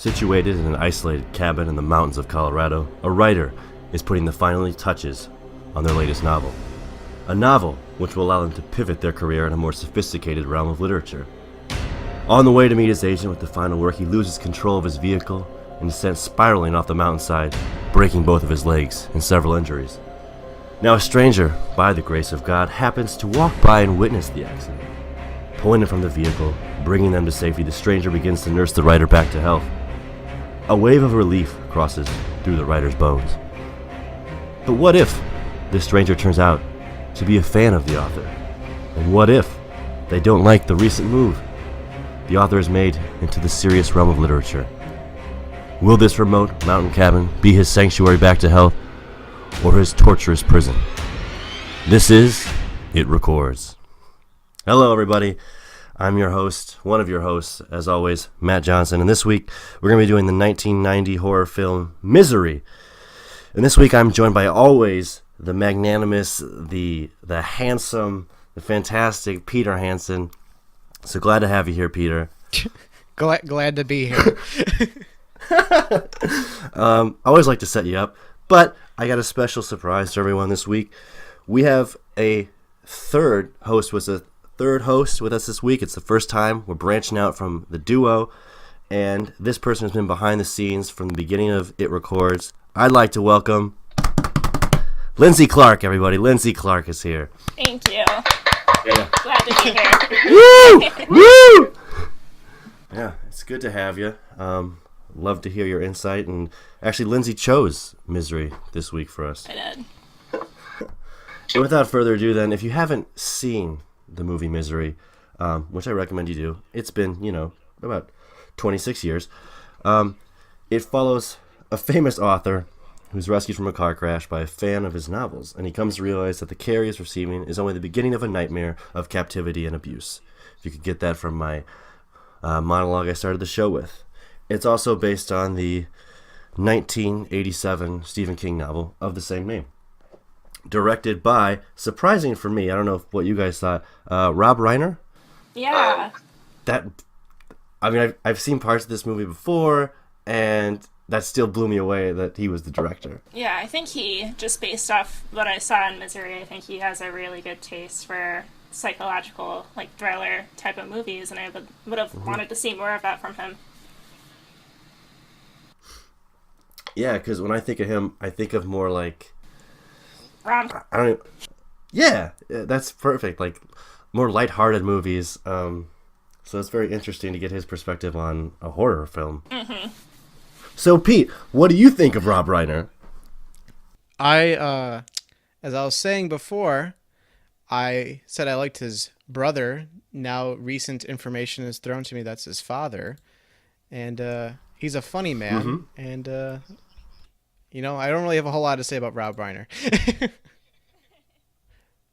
Situated in an isolated cabin in the mountains of Colorado, a writer is putting the final touches on their latest novel. A novel which will allow them to pivot their career in a more sophisticated realm of literature. On the way to meet his agent with the final work, he loses control of his vehicle and is sent spiraling off the mountainside, breaking both of his legs and several injuries. Now a stranger, by the grace of God, happens to walk by and witness the accident. Pulling him from the vehicle, bringing them to safety, the stranger begins to nurse the writer back to health. A wave of relief crosses through the writer's bones. But what if this stranger turns out to be a fan of the author? And what if they don't like the recent move the author has made into the serious realm of literature? Will this remote mountain cabin be his sanctuary back to health, or his torturous prison? This is It Records. Hello everybody, I'm your host, one of your hosts, as always, Matt Johnson, and this week we're going to be doing the 1990 horror film Misery. And this week I'm joined by always the magnanimous, the handsome, the fantastic Peter Hansen. So glad to have you here, Peter. Glad to be here. I always like to set you up, but I got a special surprise to everyone this week. We have a third host with us this week. It's the first time we're branching out from the duo, and this person has been behind the scenes from the beginning of It Records. I'd like to welcome Lindsay Clark, everybody. Lindsay Clark is here. Thank you. Yeah. Glad to be here. Woo! Woo! Yeah, it's good to have you. Love to hear your insight. And actually, Lindsay chose Misery this week for us. I did. And without further ado, then, if you haven't seen the movie Misery, which I recommend you do, it's been, about 26 years. It follows a famous author who's rescued from a car crash by a fan of his novels, and he comes to realize that the care he is receiving is only the beginning of a nightmare of captivity and abuse. If you could get that from my monologue I started the show with. It's also based on the 1987 Stephen King novel of the same name. Directed by, surprising for me, I don't know what you guys thought, Rob Reiner? Yeah. I've seen parts of this movie before, and that still blew me away that he was the director. Yeah, I think he, just based off what I saw in Misery, I think he has a really good taste for psychological, thriller type of movies, and I would have wanted to see more of that from him. Yeah, because when I think of him, I think of more like... Yeah, that's perfect. More lighthearted movies. So it's very interesting to get his perspective on a horror film. Mm-hmm. So, Pete, what do you think of Rob Reiner? As I was saying before, I said I liked his brother. Now recent information is thrown to me that's his father. And he's a funny man. Mm-hmm. And, I don't really have a whole lot to say about Rob Reiner.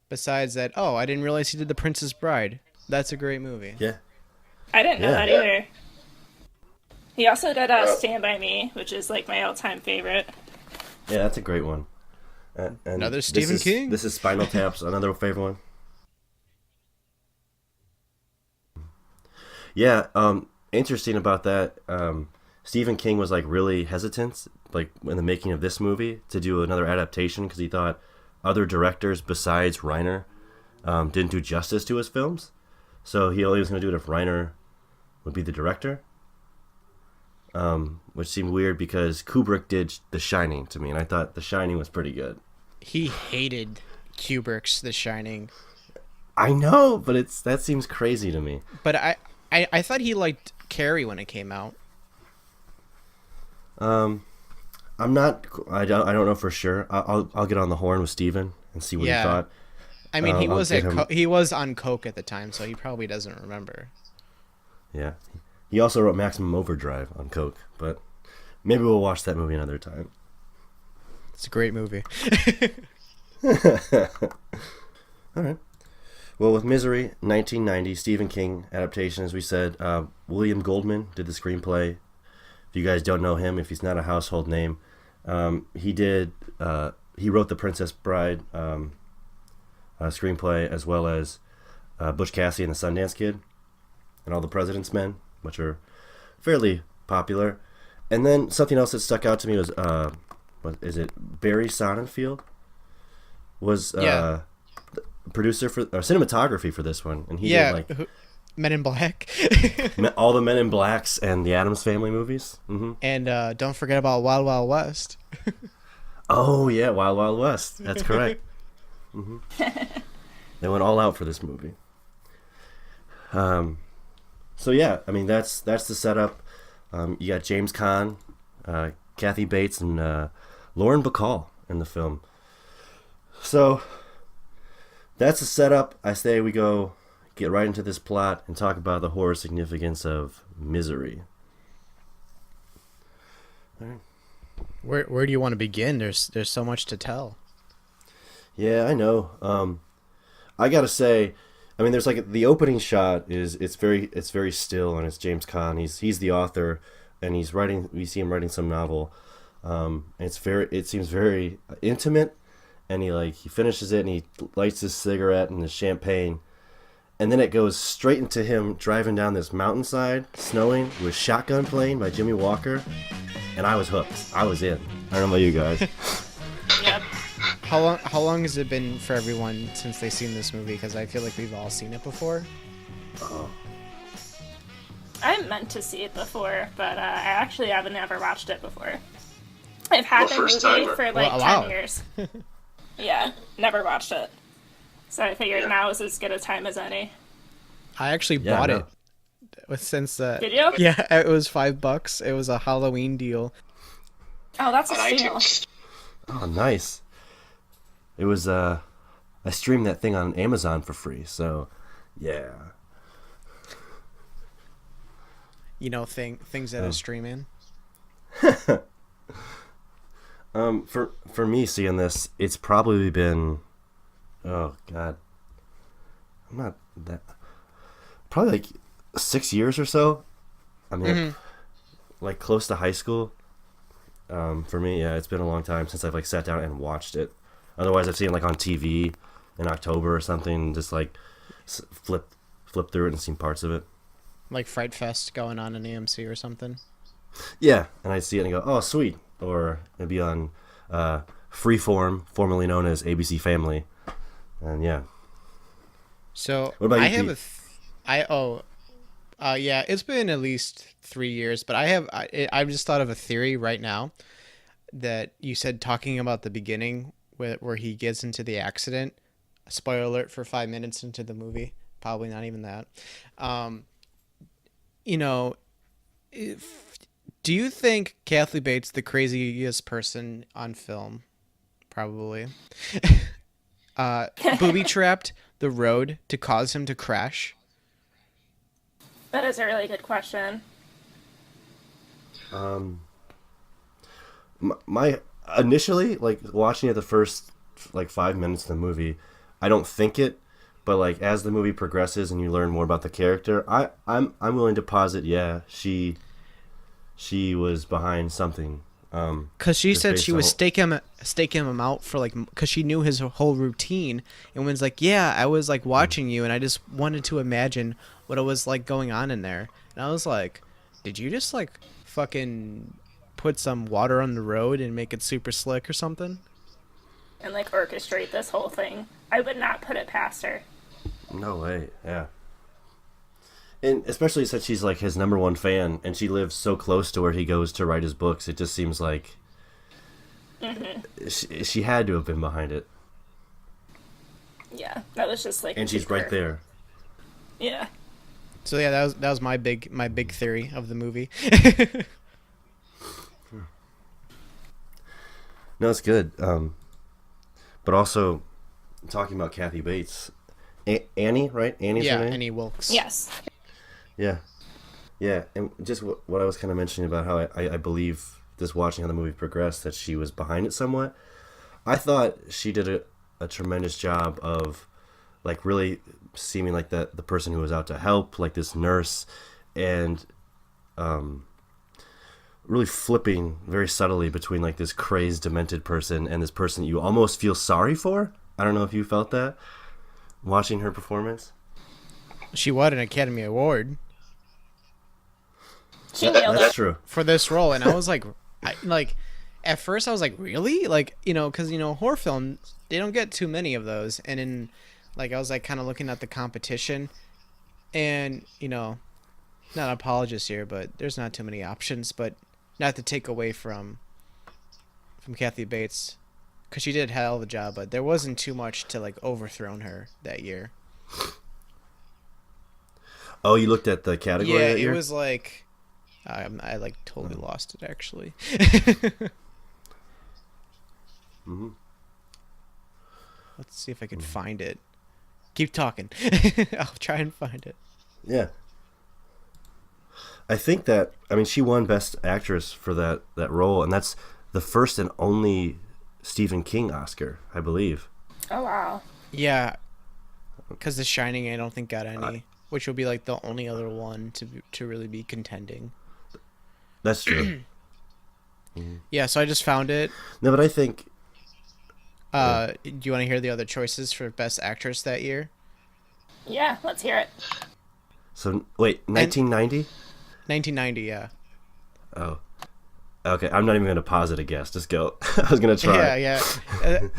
Besides that, I didn't realize he did The Princess Bride. That's a great movie. Yeah. I didn't know that either. He also did Stand By Me, which is my all-time favorite. Yeah, that's a great one. And another Stephen King. This is Spinal Tap's another favorite one. Yeah, interesting about that. Stephen King was really hesitant, in the making of this movie, to do another adaptation because he thought other directors besides Reiner didn't do justice to his films. So he only was going to do it if Reiner would be the director. Which seemed weird because Kubrick did The Shining to me, and I thought The Shining was pretty good. He hated Kubrick's The Shining. I know, but that seems crazy to me. But I thought he liked Carrie when it came out. I don't know for sure. I'll get on the horn with Steven and see what he thought. I mean, he was on coke at the time, so he probably doesn't remember. Yeah. He also wrote Maximum Overdrive on coke, but maybe we'll watch that movie another time. It's a great movie. All right. Well, with Misery, 1990, Stephen King adaptation, as we said, William Goldman did the screenplay. If you guys don't know him, if he's not a household name, he wrote The Princess Bride screenplay, as well as Butch Cassidy and the Sundance Kid and All the President's Men, which are fairly popular. And then something else that stuck out to me was what is it? Barry Sonnenfeld was Yeah. the producer for or cinematography for this one, and he did like Men in Black. all the Men in Blacks and the Addams Family movies. And don't forget about Wild Wild West. Oh yeah, Wild Wild West. That's correct. They went all out for this movie. So yeah, I mean that's the setup. You got James Caan, Kathy Bates, and Lauren Bacall in the film. So that's the setup. I say we go get right into this plot and talk about the horror significance of Misery. All right. Where do you want to begin? There's so much to tell. Yeah, I know. I gotta say, I mean, there's like the opening shot is it's very still, and it's James Caan. He's the author, and he's writing. We see him writing some novel. And it seems very intimate, and he finishes it and he lights his cigarette and his champagne, and then it goes straight into him driving down this mountainside, snowing, with Shotgun playing by Jimmy Walker, and I was hooked. I was in. I don't know about you guys. Yep. How long has it been for everyone since they've seen this movie? Because I feel like we've all seen it before. I meant to see it before, but I actually haven't ever watched it before. I've had the movie first-timer. for like Well, wow. 10 years. Yeah, never watched it. So I figured now is as good a time as any. I actually Yeah, bought no. it since Did you? yeah, it was $5. It was a Halloween deal. Oh, that's a On steal. iTunes. Oh, nice. It was I streamed that thing on Amazon for free, so yeah. You know, things that are streaming. For me seeing this, it's probably been, oh god, I'm not that, probably like 6 years or so. I mean, like close to high school. For me, yeah, it's been a long time since I've like sat down and watched it. Otherwise, I've seen it like on TV in October or something, and just like flip through it and seen parts of it. Like Fright Fest going on in AMC or something. Yeah, and I see it and go, oh, sweet. Or it'd be on Freeform, formerly known as ABC Family. And yeah. So What about you, I have Pete? yeah, it's been at least 3 years, but I've just thought of a theory right now that you said talking about the beginning where he gets into the accident. Spoiler alert for 5 minutes into the movie. Probably not even that. You know, do you think Kathy Bates the craziest person on film? Probably. Booby trapped the road to cause him to crash. That is a really good question. My initially, like watching it the first like 5 minutes of the movie, I don't think it, but like as the movie progresses and you learn more about the character, I'm willing to posit, yeah, she was behind something. Cause she Just said based she on was what- staking him out for like, cause she knew his whole routine, and was like, yeah, I was like watching you, and I just wanted to imagine what it was like going on in there, and I was like, did you just like fucking put some water on the road and make it super slick or something? And like orchestrate this whole thing. I would not put it past her. No way, yeah. And especially since she's like his number one fan, and she lives so close to where he goes to write his books, it just seems like she had to have been behind it. Yeah, that was just like. And she's right there. Yeah. So yeah, that was my big theory of the movie. No, it's good. But also, talking about Kathy Bates, Annie, right? Annie's Yeah, her name? Annie Wilkes. Yes. Yeah. Yeah, and just what I was kind of mentioning about how I believe, just watching how the movie progressed, that she was behind it somewhat. I thought she did a tremendous job of, like, really seeming like the person who was out to help, like this nurse, and really flipping very subtly between, like, this crazed, demented person and this person you almost feel sorry for. I don't know if you felt that watching her performance. She won an Academy Award. She nailed That's it. true. for this role, and I was like, at first I was like, really, like, because horror films, they don't get too many of those, and in like I was like kind of looking at the competition, and not an apologist here, but there's not too many options, but not to take away from Kathy Bates, because she did a hell of a job, but there wasn't too much to like overthrown her that year. Oh, you looked at the category Yeah, that it year? was like I like totally lost it actually. Mm-hmm. Let's see if I can find it. Keep talking. I'll try and find it. Yeah. I think that, she won Best Actress for that role, and that's the first and only Stephen King Oscar, I believe. Oh wow. Yeah, because The Shining I don't think got any, which will be like the only other one to really be contending. That's true. Yeah, so I just found it. No, but I think... Do you want to hear the other choices for Best Actress that year? Yeah, let's hear it. So, wait, 1990? 1990, yeah. Oh. Okay, I'm not even going to posit a guess. Just go. I was going to try. Yeah.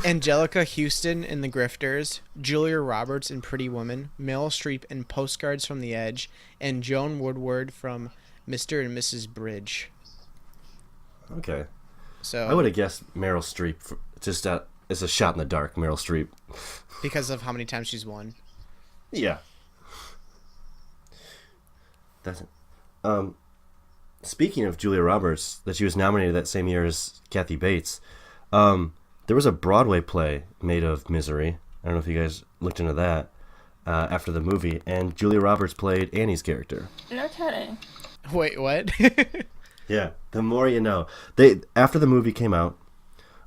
Angelica Houston in The Grifters, Julia Roberts in Pretty Woman, Meryl Streep in Postcards from the Edge, and Joan Woodward from Mr. and Mrs. Bridge. Okay. So I would have guessed Meryl Streep. It's a shot in the dark, Meryl Streep. because of how many times she's won. Yeah. That's speaking of Julia Roberts, that she was nominated that same year as Kathy Bates, there was a Broadway play made of Misery. I don't know if you guys looked into that after the movie, and Julia Roberts played Annie's character. No kidding. Wait, what? Yeah, the more you know. After the movie came out,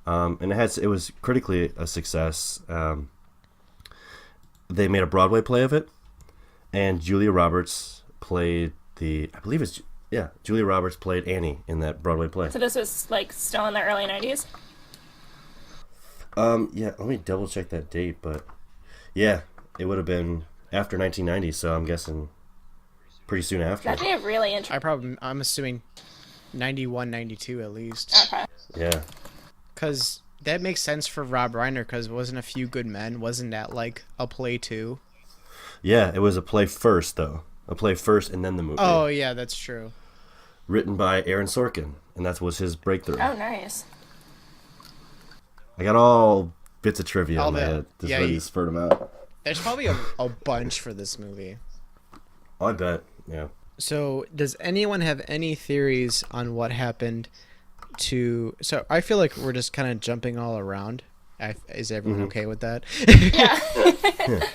and it was critically a success. They made a Broadway play of it, and Julia Roberts played Julia Roberts played Annie in that Broadway play. So this was like still in the early 90s? Yeah, let me double check that date, but yeah, it would have been after 1990, so I'm guessing pretty soon after. That'd be a really interesting. I'm assuming 91, 92 at least. Okay. Yeah. Because that makes sense for Rob Reiner, because wasn't A Few Good Men, wasn't that like a play too? Yeah, it was a play first, though. A play first and then the movie. Oh, yeah, that's true. Written by Aaron Sorkin, and that was his breakthrough. Oh, nice. I got all bits of trivia All in my that- head. Just yeah, ready to spurt them out. There's probably a bunch for this movie. I bet, yeah. So, does anyone have any theories on what happened to... So, I feel like we're just kind of jumping all around. Is everyone okay with that? Yeah.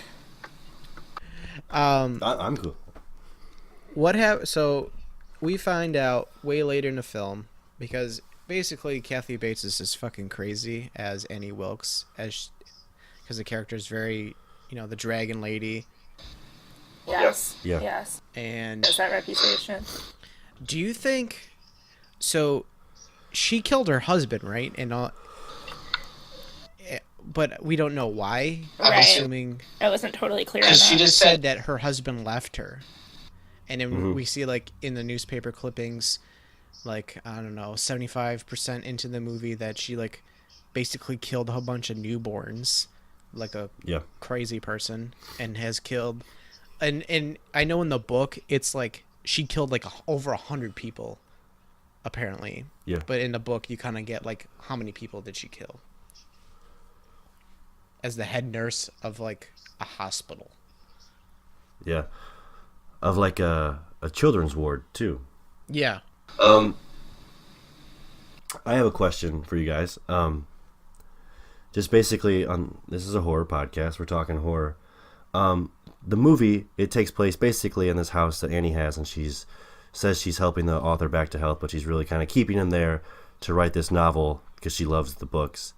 I'm cool. So, we find out way later in the film, because basically Kathy Bates is just fucking crazy as Annie Wilkes, because the character is very, the dragon lady. Yes. Yeah. Yes. And There's that reputation. do you think... So, she killed her husband, right? And all... But we don't know why. I'm Right. assuming... It wasn't totally clear on Because she that. just said said that her husband left her. And then we see, like, in the newspaper clippings, like, I don't know, 75% into the movie that she, like, basically killed a whole bunch of newborns, like a Yeah. crazy person, and has killed... And I know in the book, it's, like, she killed, like, over 100 people, apparently. Yeah. But in the book, you kind of get, like, how many people did she kill? As the head nurse of, like, a hospital. Yeah. Of like a children's ward, too. Yeah. I have a question for you guys. Just basically, this is a horror podcast. We're talking horror. The movie, it takes place basically in this house that Annie has, and says she's helping the author back to health, but she's really kind of keeping him there to write this novel because she loves the books.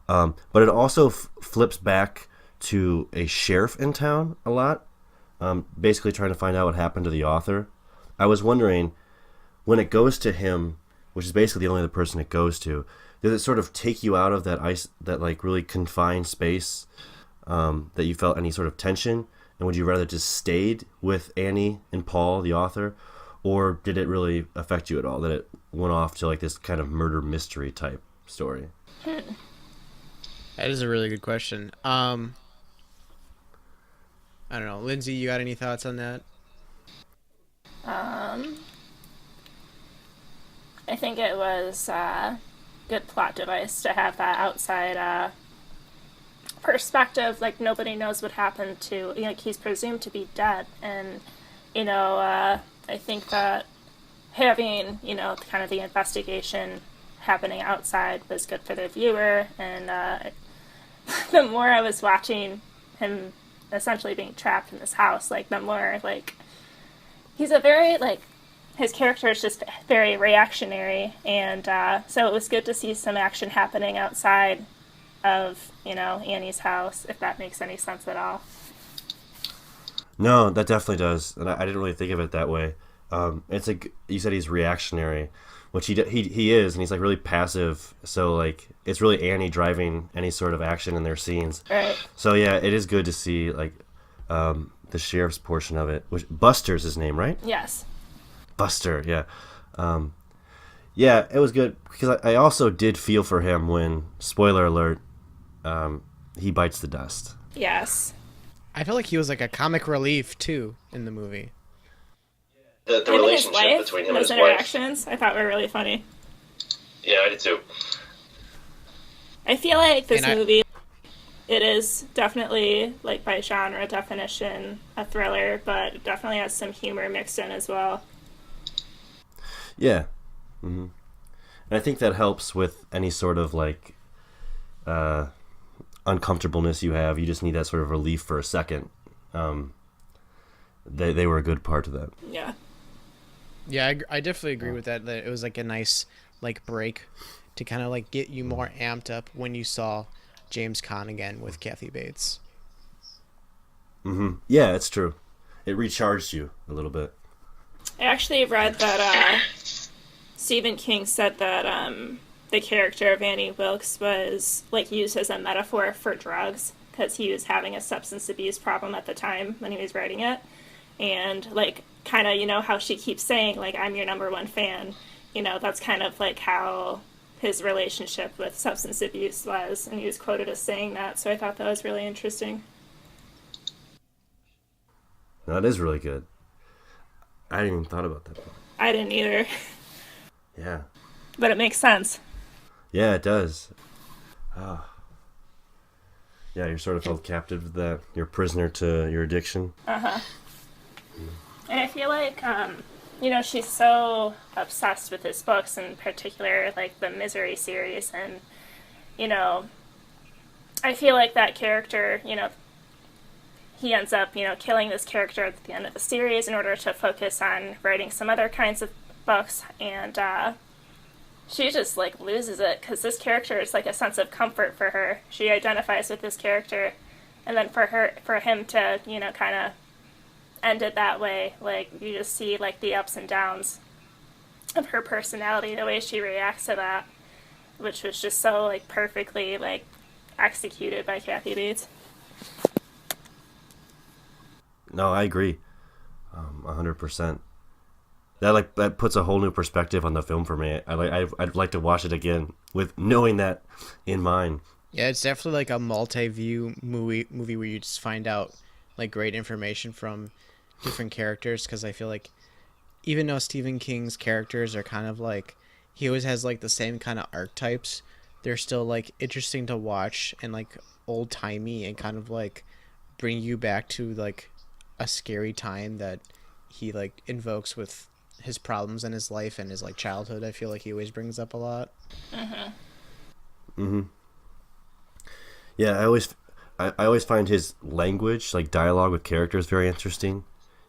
But it also flips back to a sheriff in town a lot, basically trying to find out what happened to the author. I was wondering, when it goes to him, which is basically the only other person it goes to, does it sort of take you out of that like really confined space, that you felt any sort of tension? And would you rather just stayed with Annie and Paul, the author, or did it really affect you at all? That it went off to like this kind of murder mystery type story. That is a really good question. I don't know, Lindsay, you got any thoughts on that? I think it was a good plot device to have that outside perspective. Like, nobody knows what happened to, like, he's presumed to be dead. And, I think that having, kind of the investigation happening outside was good for the viewer. And the more I was watching him essentially being trapped in this house, like, the more, like, he's a very, like, his character is just very reactionary, and so it was good to see some action happening outside of, Annie's house, if that makes any sense at all. No, that definitely does, and I didn't really think of it that way. It's like you said, he's reactionary, which he is, and he's like really passive. So like it's really Annie driving any sort of action in their scenes. Right. So yeah, it is good to see like the sheriff's portion of it. Which Buster's his name, right? Yes. Buster, yeah. Yeah, it was good because I also did feel for him when, spoiler alert, he bites the dust. Yes. I feel like he was like a comic relief too in the movie. The Him and his relationship wife, between him and those his wife. interactions, I thought were really funny. Yeah, I did too. I feel like this And movie, it is definitely, like, by genre definition, a thriller, but it definitely has some humor mixed in as well. Yeah. And I think that helps with any sort of like uncomfortableness you have. You just need that sort of relief for a second. They were a good part of that. Yeah. Yeah, I definitely agree with that. That it was like a nice like break to kind of like get you more amped up when you saw James Caan again with Kathy Bates. Yeah, it's true. It recharged you a little bit. I actually read that Stephen King said that the character of Annie Wilkes was, like, used as a metaphor for drugs because he was having a substance abuse problem at the time when he was writing it. And, like, kind of, how she keeps saying, like, I'm your number one fan. That's kind of, like, how his relationship with substance abuse was. And he was quoted as saying that. So I thought that was really interesting. That is really good. I hadn't even thought about that part. I didn't either. Yeah. But it makes sense. Yeah, it does. Yeah, you're sort of held captive to that. You're a prisoner to your addiction. And I feel like, she's so obsessed with his books, in particular, like, the Misery series, and, I feel like that character, he ends up, killing this character at the end of the series in order to focus on writing some other kinds of books, and she just, like, loses it, because this character is, like, a sense of comfort for her. She identifies with this character, and then for him to, kind of end it that way, like, you just see, like, the ups and downs of her personality, the way she reacts to that, which was just so, like, perfectly, like, executed by Kathy Bates. No, I agree. 100%. That puts a whole new perspective on the film for me. I'd like to watch it again with knowing that in mind. Yeah, it's definitely like a multi-view movie where you just find out like great information from different characters, because I feel like even though Stephen King's characters are kind of like, he always has like the same kind of archetypes, they're still like interesting to watch and like old-timey and kind of like bring you back to like a scary time that he like invokes with his problems in his life and his like childhood. I feel like he always brings up a lot. Yeah, I always find his language, like dialogue with characters, very interesting.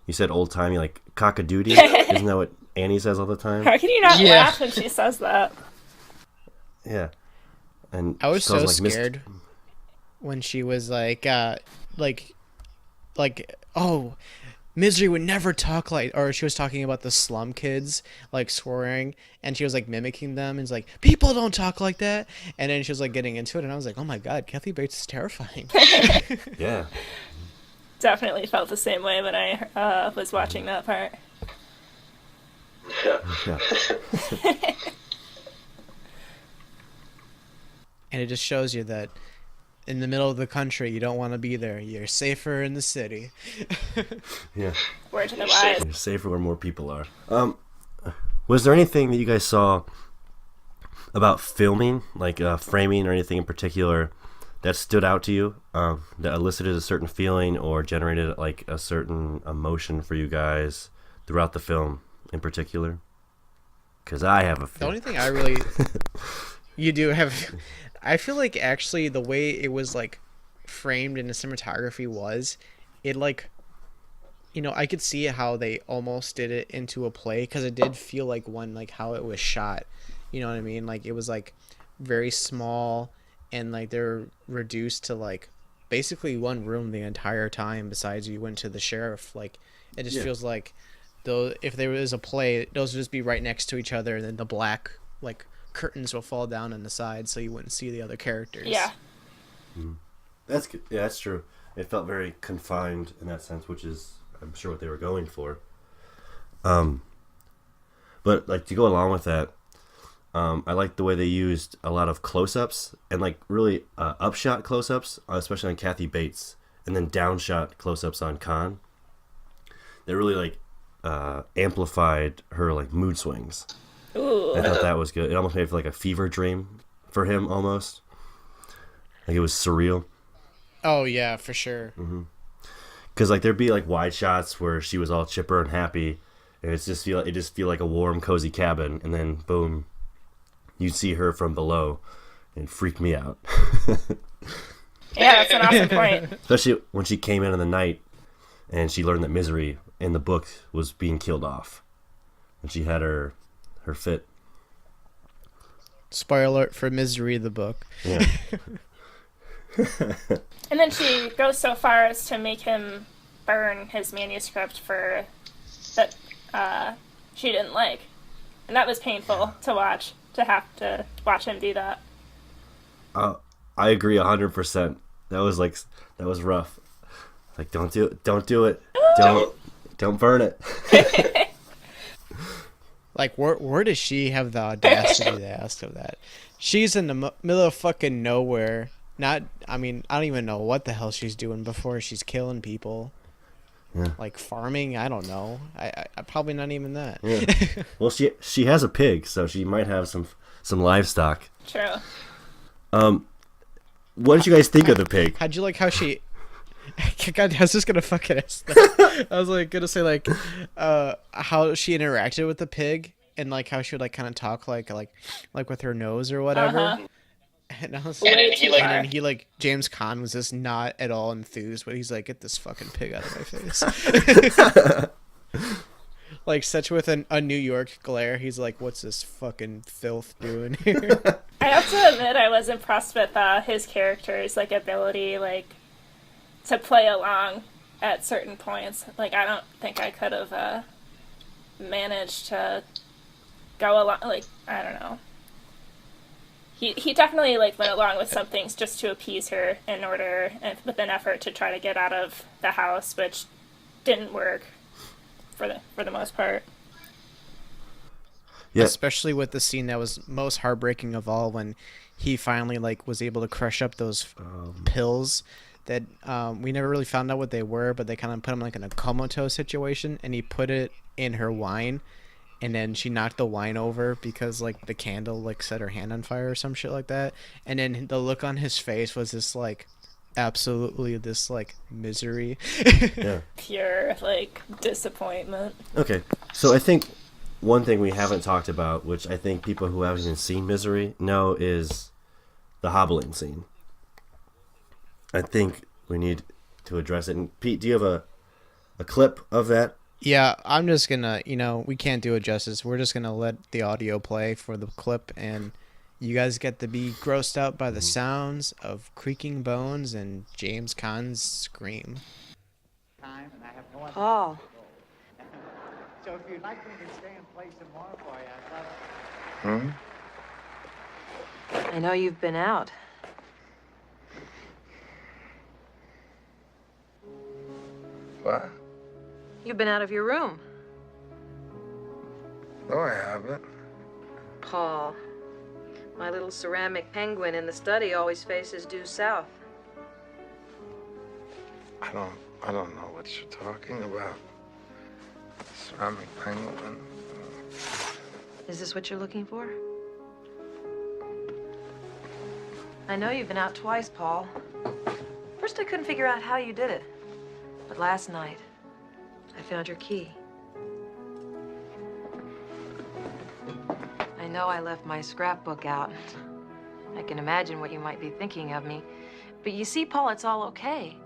You said old timey, like cock-a-doodle. Isn't that what Annie says all the time? How can you not laugh when she says that? Yeah. And I was she calls so him, like, scared when she was like, oh, Misery would never talk like, or she was talking about the slum kids, like swearing, and she was like mimicking them, and it's like, people don't talk like that, and then she was like getting into it, and I was like, oh my god, Kathy Bates is terrifying. Yeah. Definitely felt the same way when I was watching that part. Yeah. And it just shows you that in the middle of the country, you don't want to be there. You're safer in the city. Yeah. Word to the wise. You're safer where more people are. Was there anything that you guys saw about filming, like framing or anything in particular, that stood out to you, that elicited a certain feeling or generated like a certain emotion for you guys throughout the film in particular? Because I have a The feeling. only thing I really, you do have, I feel like actually the way it was like framed in the cinematography was, it like, I could see how they almost did it into a play because it did feel like one, like how it was shot. You know what I mean? Like it was like very small and like they're reduced to like basically one room the entire time besides you went to the sheriff. Like it just Yeah. feels like though if there was a play, those would just be right next to each other and then the black like curtains will fall down on the side so you wouldn't see the other characters. Yeah. That's good. Yeah, that's true. It felt very confined in that sense, which is, I'm sure, what they were going for. But like to go along with that, I like the way they used a lot of close-ups and like really upshot close-ups, especially on Kathy Bates, and then downshot close-ups on Khan. They really like amplified her like mood swings. Ooh. I thought that was good. It almost made it feel like a fever dream for him, almost. Like it was surreal. Oh yeah, for sure. Because like there'd be like wide shots where she was all chipper and happy, and it just feel like a warm, cozy cabin, and then boom, you'd see her from below, and freak me out. Yeah, that's an awesome point. Especially when she came in the night, and she learned that Misery in the book was being killed off, and she had her fit. Spoiler alert for Misery, the book. Yeah. And then she goes so far as to make him burn his manuscript for that she didn't like, and that was painful to watch. To have to watch him do that. I agree 100%. That was rough. Like don't do it. Don't burn it. Like, where does she have the audacity to ask of that? She's in the middle of fucking nowhere. I don't even know what the hell she's doing before she's killing people. Yeah. Like farming, I don't know. I probably not even that. Yeah. Well, she has a pig, so she might have some livestock. True. What did you guys think of the pig? How'd you like how she? God, I was just gonna fucking ask that. I was like gonna say like, how she interacted with the pig and like how she would like kind of talk like with her nose or whatever. Uh-huh. And I was Way then too he, like- far. and then he like James Caan was just not at all enthused, but he's like, get this fucking pig out of my face. Like such with a New York glare, he's like, what's this fucking filth doing here? I have to admit, I was impressed with his character's like ability, like to play along at certain points. Like I don't think I could have managed to go along. Like I don't know. He definitely like went along with some things just to appease her in order and with an effort to try to get out of the house, which didn't work for the most part. Yeah. Especially with the scene that was most heartbreaking of all, when he finally like was able to crush up those pills that we never really found out what they were, but they kind of put him like in a comatose situation, and he put it in her wine, and then she knocked the wine over because like the candle like set her hand on fire or some shit like that, and then the look on his face was this like absolutely this like misery. Yeah. Pure like disappointment. Okay. So I think one thing we haven't talked about, which I think people who haven't even seen Misery know, is the hobbling scene. I think we need to address it. And Pete, do you have a clip of that? Yeah, I'm just gonna, we can't do it justice. We're just gonna let the audio play for the clip, and you guys get to be grossed out by the sounds of creaking bones and James Caan's scream. Paul, So if you'd like me to stay and play some more for you, I'd love it. I know you've been out. What? You've been out of your room. No, I haven't. Paul, my little ceramic penguin in the study always faces due south. I don't know what you're talking about. Ceramic penguin. Is this what you're looking for? I know you've been out twice, Paul. First, I couldn't figure out how you did it. But last night, I found your key. I know I left my scrapbook out. I can imagine what you might be thinking of me. But you see, Paul, it's all okay.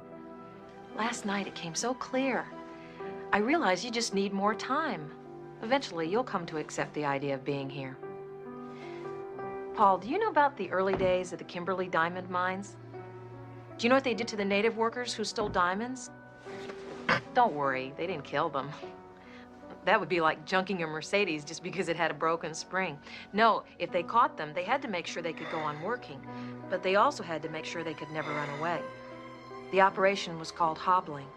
Last night, it came so clear. I realize you just need more time. Eventually, you'll come to accept the idea of being here. Paul, do you know about the early days of the Kimberley diamond mines? Do you know what they did to the native workers who stole diamonds? Don't worry, they didn't kill them. That would be like junking a Mercedes just because it had a broken spring. No, if they caught them, they had to make sure they could go on working. But they also had to make sure they could never run away. The operation was called hobbling.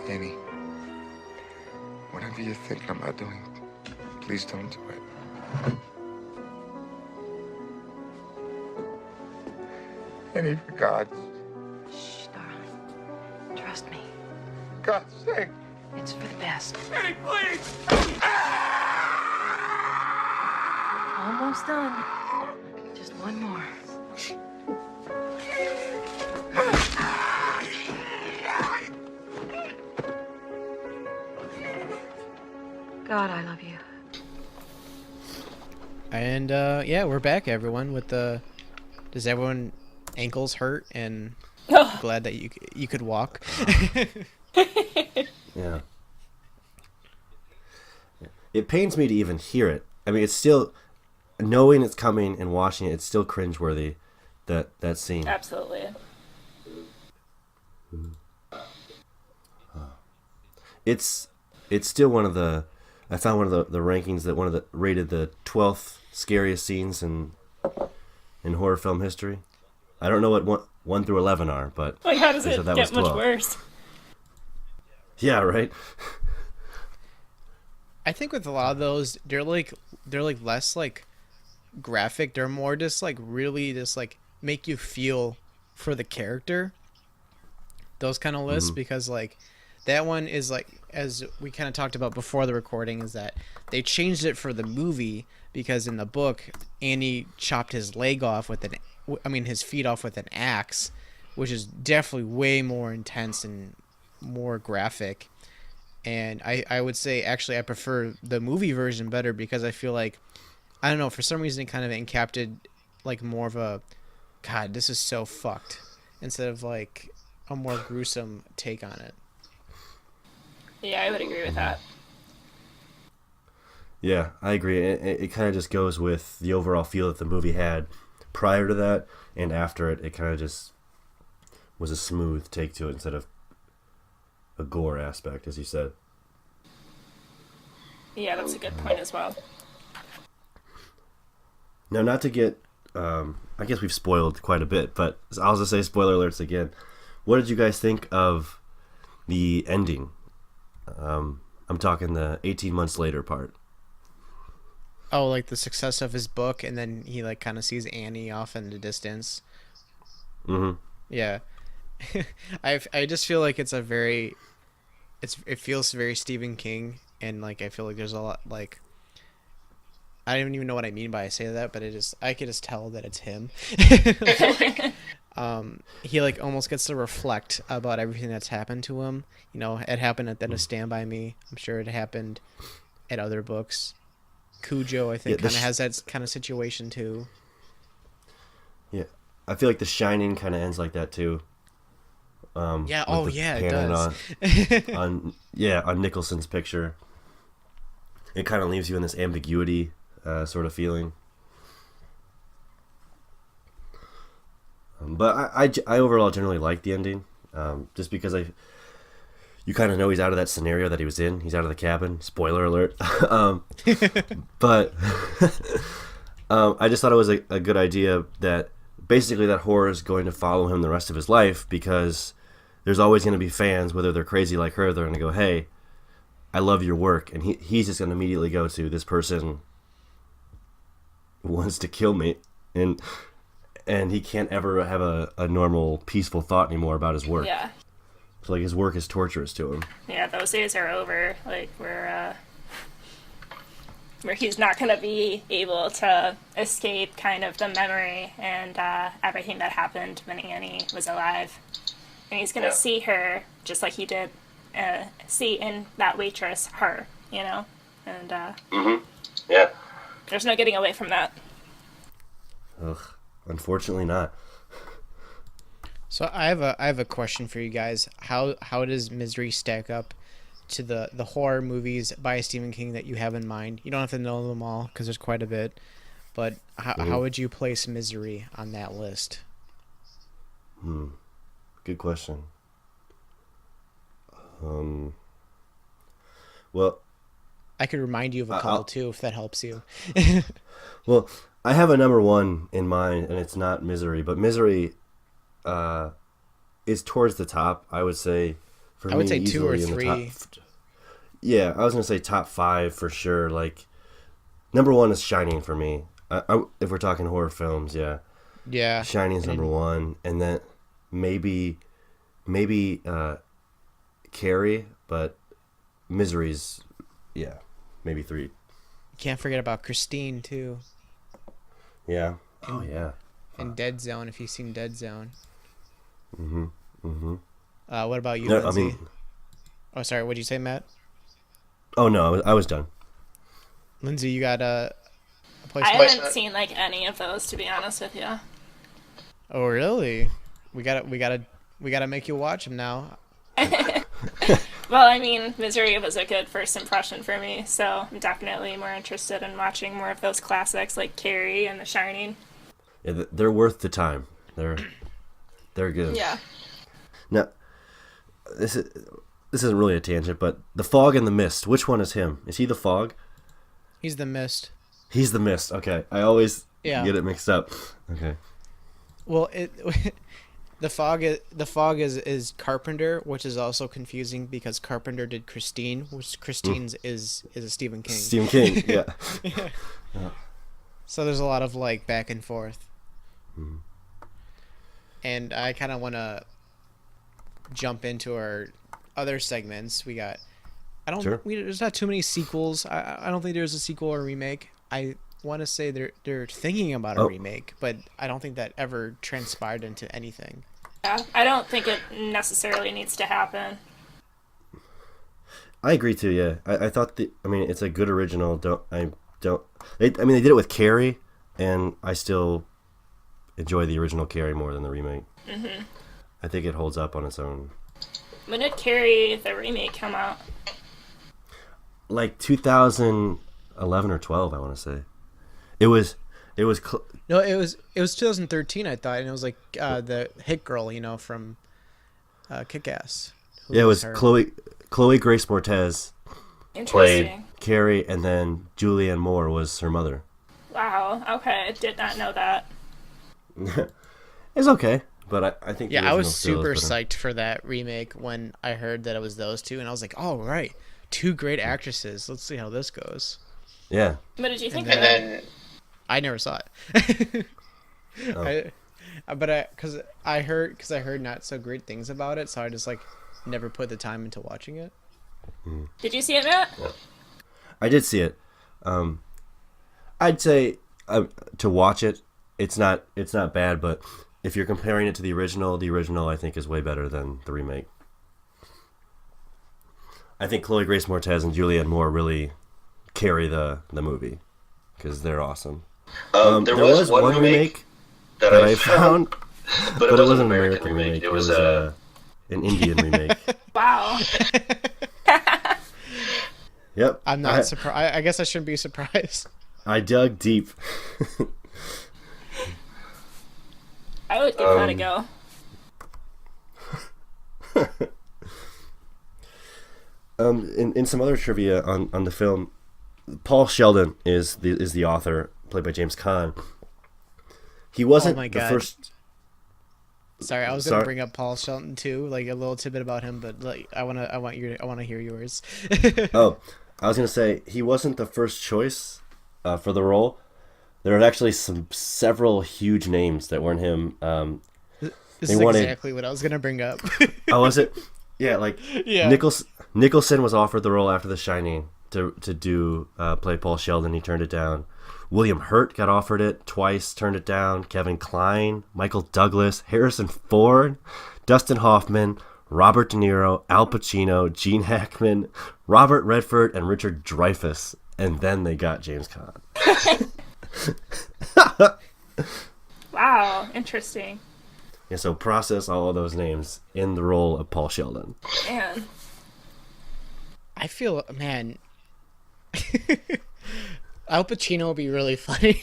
Annie, whatever you're thinking about doing, please don't do it. Annie, for God's, Shh, darling. Trust me. God's sake. It's for the best. Annie, please! Almost done. Just one more. God, I love you. And yeah, we're back, everyone. With the, does everyone ankles hurt and glad that you could walk? Yeah. It pains me to even hear it. I mean, it's still, knowing it's coming and watching it, it's still cringeworthy, that scene. Absolutely. It's still one of the, I found one of the rankings that rated the 12th scariest scenes in horror film history. I don't know what 1 through 11 are, but Like, how does they it said that get was 12. much worse? Yeah, right. I think with a lot of those, they're like less like graphic. They're more just like really just like make you feel for the character. Those kind of lists, because like that one is like, as we kind of talked about before the recording, is that they changed it for the movie because in the book Andy chopped his leg off with his feet off with an axe, which is definitely way more intense and more graphic. And I would say actually I prefer the movie version better because I feel like, I don't know, for some reason it kind of encapsulated like more of a, God, this is so fucked, instead of like a more gruesome take on it. Yeah, I would agree with that. Yeah, I agree. It kind of just goes with the overall feel that the movie had prior to that, and after it, it kind of just was a smooth take to it instead of a gore aspect, as you said. Yeah, that's a good point as well. Now, not to get, I guess we've spoiled quite a bit, but I'll just say spoiler alerts again. What did you guys think of the ending? I'm talking the 18 months later part. Oh, like the success of his book, and then he like kind of sees Annie off in the distance. Mm-hmm. Yeah. I just feel like it feels very Stephen King, and like I feel like there's a lot, like, I don't even know what I mean by I say that, but I could just tell that it's him. He like almost gets to reflect about everything that's happened to him. You know, it happened at the end of Stand By Me. I'm sure it happened at other books. Cujo, I think, kind of has that kind of situation too. Yeah, I feel like The Shining kind of ends like that too. Yeah. Oh, yeah. It does. on Nicholson's picture, it kind of leaves you in this ambiguity sort of feeling. But I overall generally like the ending, just because you kind of know he's out of that scenario that he was in. He's out of the cabin. Spoiler alert. But I just thought it was a good idea that basically that horror is going to follow him the rest of his life because there's always going to be fans, whether they're crazy like her, they're going to go, hey, I love your work. And he's just going to immediately go to, this person wants to kill me. And he can't ever have a normal, peaceful thought anymore about his work. Yeah. So, like, his work is torturous to him. Yeah, those days are over. Like, where he's not going to be able to escape kind of the memory and everything that happened when Annie was alive. And he's going to see her just like he did, see in that waitress her, you know? And Yeah. there's no getting away from that. Ugh, unfortunately not. So I have a question for you guys. How does Misery stack up to the horror movies by Stephen King that you have in mind? You don't have to know them all because there's quite a bit, but how would you place Misery on that list? Good question. Well, I could remind you of a couple too, if that helps you. well, I have a number one in mind, and it's not Misery, but Misery is towards the top. I would say for me, I would say 2 or easily in the 3. top. Yeah, I was gonna say top 5 for sure. Like, number 1 is Shining for me. If we're talking horror films, yeah. Yeah. Shining's number 1, and then maybe Carrie, but Misery's, yeah, maybe 3. Can't forget about Christine too. Yeah. Oh yeah. And Dead Zone, if you've seen Dead Zone. Mm-hmm. What about you, No, Lindsay? I mean, Oh, sorry. What'd you say, Matt? oh no, I was done. Lindsay, you got a place? I haven't seen like any of those, to be honest with you. Oh, really? We gotta make you watch them now. Well, I mean, Misery was a good first impression for me, so I'm definitely more interested in watching more of those classics like Carrie and The Shining. Yeah, they're worth the time. They're good. Yeah. Now, this isn't really a tangent, but the Fog and the Mist. Which one is him? Is he the Fog? He's the Mist. He's the Mist. Okay, I always Yeah. get it mixed up. Okay. Well, the fog is Carpenter, which is also confusing because Carpenter did Christine, which Christine's is a Stephen King. Stephen King. Yeah. So there's a lot of like back and forth. And I kind of want to jump into our other segments. We got, Sure. there's not too many sequels. I don't think there's a sequel or remake. I want to say they're thinking about a remake, but I don't think that ever transpired into anything. Yeah, I don't think it necessarily needs to happen. I agree too. Yeah, I thought it's a good original. They did it with Carrie, and I still enjoy the original Carrie more than the remake. Mm-hmm. I think it holds up on its own. When did Carrie the remake come out? Like 2011 or 12, I want to say. It was. No, it was 2013, I thought, and it was like the hit girl, from Kick-Ass. Yeah, it was her. Chloe Grace Moretz Interesting. played Carrie, and then Julianne Moore was her mother. Wow. Okay, I did not know that. It's okay, but I think the Yeah, I was original still super is better. psyched for that remake when I heard that it was those two, and I was like, "Oh, right, 2 great actresses. Let's see how this goes." Yeah. What did you think And of it? I never saw it. Oh. Because I heard not so great things about it, so I just like never put the time into watching it. Did you see it, Matt? I did see it. I'd say to watch it, it's not bad, but if you're comparing it to the original I think is way better than the remake. I think Chloe Grace Moretz and Julianne Moore really carry the movie because they're awesome. There was one remake that I found, but it wasn't an American remake. It was an Indian remake. Wow. Yep. I'm not surprised. I guess I shouldn't be surprised. I dug deep. I would give that a go. In some other trivia on the film, Paul Sheldon is the author, played by James Caan. He wasn't my the God. first. Sorry, I was gonna Sorry. bring up Paul Shelton too, like a little tidbit about him, but like I want to hear yours. Oh, I was gonna say he wasn't the first choice for the role. There are actually several huge names that weren't him. This They is wanted- exactly what I was gonna bring up. Oh, was it? Yeah, like Yeah. Nicholson was offered the role after The Shining to do play Paul Sheldon. He turned it down. William Hurt got offered it twice, turned it down. Kevin Kline, Michael Douglas, Harrison Ford, Dustin Hoffman, Robert De Niro, Al Pacino, Gene Hackman, Robert Redford, and Richard Dreyfuss. And then they got James Caan. Wow, interesting. Yeah, so process all of those names in the role of Paul Sheldon. Man. I feel, man, Al Pacino would be really funny.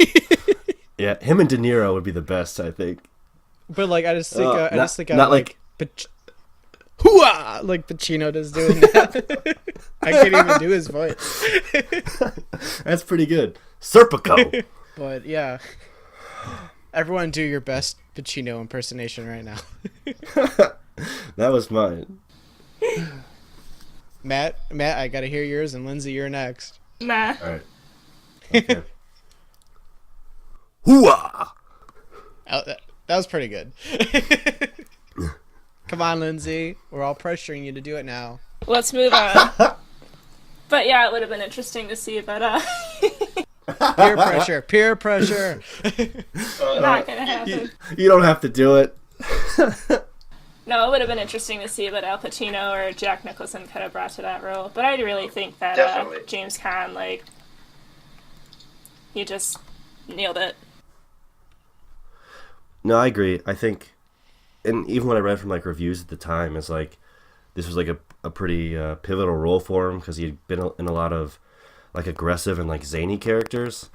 Yeah, him and De Niro would be the best, I think. But like, I just think, not like hooah, like Pacino does doing that. I can't even do his voice. That's pretty good. Serpico. But yeah, everyone do your best Pacino impersonation right now. That was mine. Matt, I gotta hear yours, and Lindsay, you're next. Nah. All right. Okay. Hooah! Oh, that was pretty good. Come on, Lindsay. We're all pressuring you to do it now. Let's move on. But yeah, it would have been interesting to see, but Peer pressure. Peer pressure. not gonna happen. You don't have to do it. No, it would have been interesting to see what Al Pacino or Jack Nicholson could have brought to that role. But I really think that Definitely. James Caan, like, he just nailed it. No, I agree. I think, and even what I read from like reviews at the time is like, this was like a pretty pivotal role for him because he had been in a lot of like aggressive and like zany characters,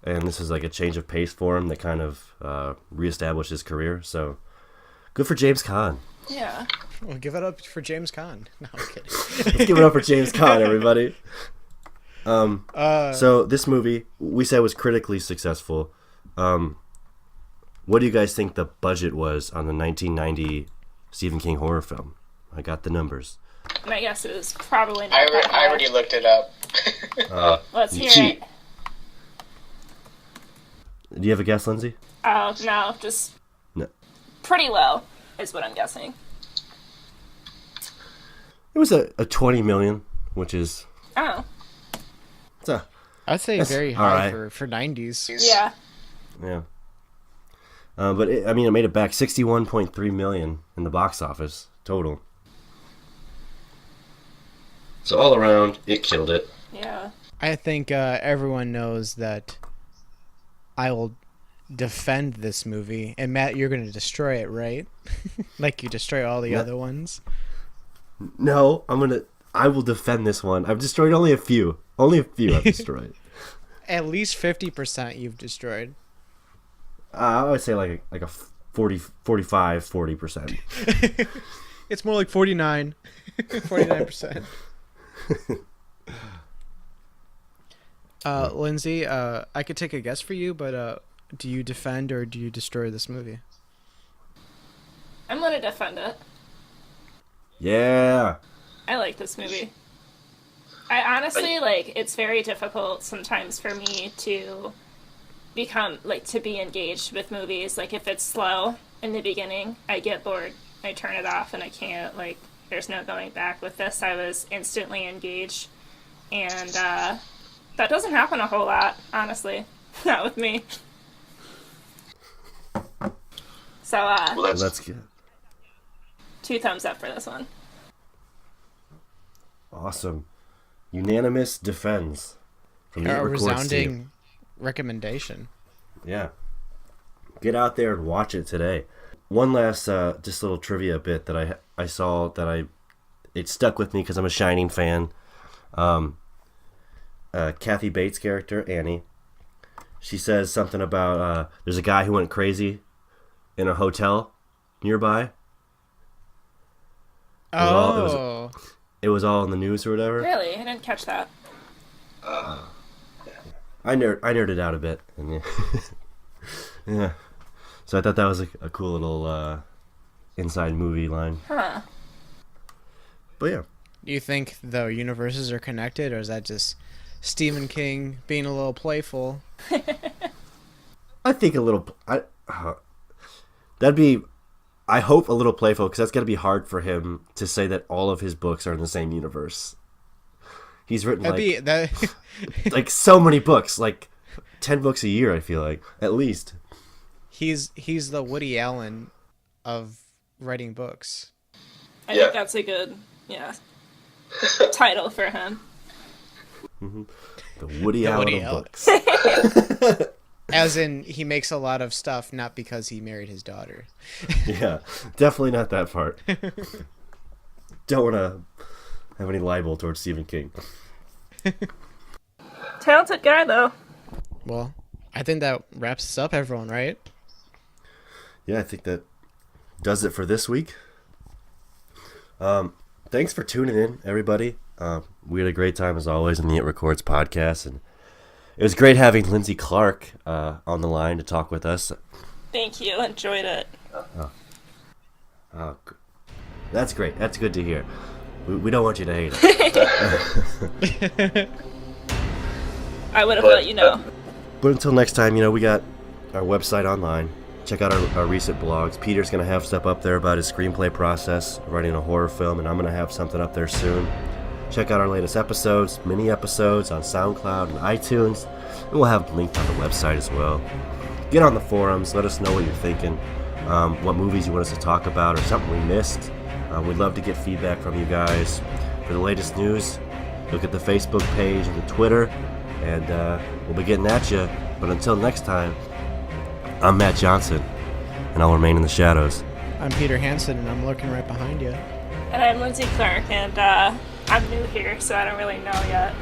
and this is like a change of pace for him that kind of reestablished his career. So, good for James Caan. Yeah. Well, give it up for James Caan. No, I'm kidding. Let's give it up for James Caan, everybody. So this movie we said was critically successful. What do you guys think the budget was on the 1990 Stephen King horror film? I got the numbers. My guess is probably not I that high. already looked it up. Let's You hear cheat. it. Do you have a guess, Lindsay? Oh, no, just No. pretty low is what I'm guessing. It was a 20 million, which is Oh, it's a, I'd say That's very all high right. for 90s. yeah. yeah. But it made it back 61.3 million in the box office total. So all around, it killed it. Yeah. I think everyone knows that I will defend this movie. And Matt, you're going to destroy it, right? Like you destroy all the No. other ones. No, I will defend this one. I've destroyed only a few. Only a few I've destroyed. At least 50% you've destroyed. I would say like a 40%. It's more like 49. 49%. Lindsay, I could take a guess for you, but do you defend or do you destroy this movie? I'm gonna defend it. Yeah. I like this movie. I honestly, like, it's very difficult sometimes for me to to be engaged with movies. Like, if it's slow in the beginning, I get bored. I turn it off and I can't, like, there's no going back. With this, I was instantly engaged. And, that doesn't happen a whole lot, honestly. Not with me. So, Well, That's good. 2 thumbs up for this one. Awesome. Unanimous defense. From the A Record resounding Steam. recommendation. Yeah. Get out there and watch it today. One last just little trivia bit that I saw that it stuck with me because I'm a Shining fan. Kathy Bates' character, Annie, she says something about there's a guy who went crazy in a hotel nearby. Oh. It was all in the news or whatever. Really? I didn't catch that. I nerded out a bit. And yeah. So I thought that was a cool little inside movie line. Huh. But yeah. Do you think the universes are connected, or is that just Stephen King being a little playful? I think a little. That'd be. I hope a little playful, because that's got to be hard for him to say that all of his books are in the same universe. He's written like so many books, like 10 books a year. I feel like at least. He's the Woody Allen of writing books. I think that's a good title for him. Mm-hmm. The Woody Allen of books. As in, he makes a lot of stuff not because he married his daughter. Yeah, definitely not that part. Don't want to have any libel towards Stephen King. Talented guy, though. Well, I think that wraps us up, everyone, right? Yeah, I think that does it for this week. Thanks for tuning in, everybody. We had a great time, as always, in the It Records podcast, and it was great having Lindsay Clark on the line to talk with us. Thank you. Enjoyed it. That's great. That's good to hear. We don't want you to hate it. I would have let you know. But until next time, we got our website online. Check out our recent blogs. Peter's going to have stuff up there about his screenplay process, writing a horror film, and I'm going to have something up there soon. Check out our latest episodes, mini episodes on SoundCloud and iTunes, and we'll have them linked on the website as well. Get on the forums, let us know what you're thinking, what movies you want us to talk about, or something we missed. We'd love to get feedback from you guys. For the latest news, look at the Facebook page and the Twitter, and we'll be getting at you. But until next time, I'm Matt Johnson, and I'll remain in the shadows. I'm Peter Hansen, and I'm lurking right behind you. And I'm Lindsay Clark, and I'm new here, so I don't really know yet.